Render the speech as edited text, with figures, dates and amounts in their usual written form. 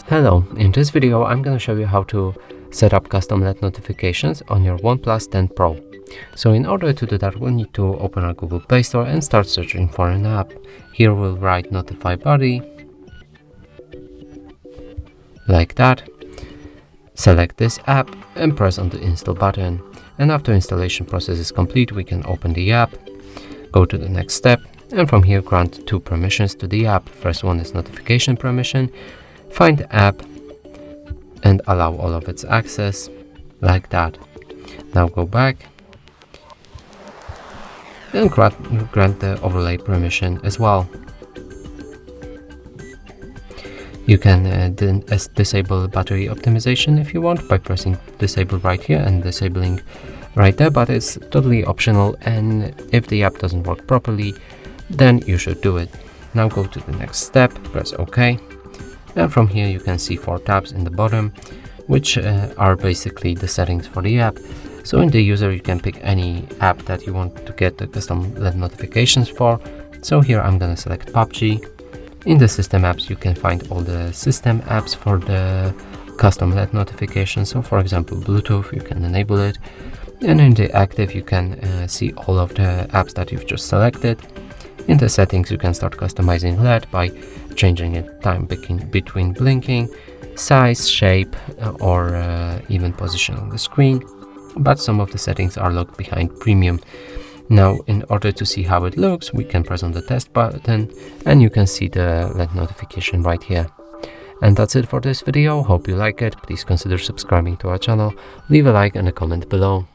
Hello, in this video I'm going to show you how to set up custom LED notifications on your OnePlus 10 Pro. So in order to do that, we'll need to open our Google Play Store and start searching for an app. Here we'll write Notifybuddy, like that. Select this app and press on the install button. And after installation process is complete, we can open the app, go to the next step, and from here grant two permissions to the app. First one is notification permission. Find the app and allow all of its access, like that. Now go back and grant the overlay permission as well. You can disable battery optimization if you want by pressing disable right here and disabling right there, but it's totally optional, and if the app doesn't work properly, then you should do it. Now go to the next step, press OK. And from here you can see 4 tabs in the bottom, which are basically the settings for the app. So in the user you can pick any app that you want to get the custom LED notifications for. So here I'm gonna select PUBG. In the system apps you can find all the system apps for the custom LED notifications. So for example Bluetooth, you can enable it. And in the active you can see all of the apps that you've just selected. In the settings you can start customizing LED by changing it time between blinking, size, shape, or even position on the screen, but some of the settings are locked behind premium. Now in order to see how it looks, we can press on the test button and you can see the LED notification right here. And that's it for this video. Hope you like it. Please consider subscribing to our channel, leave a like and a comment below.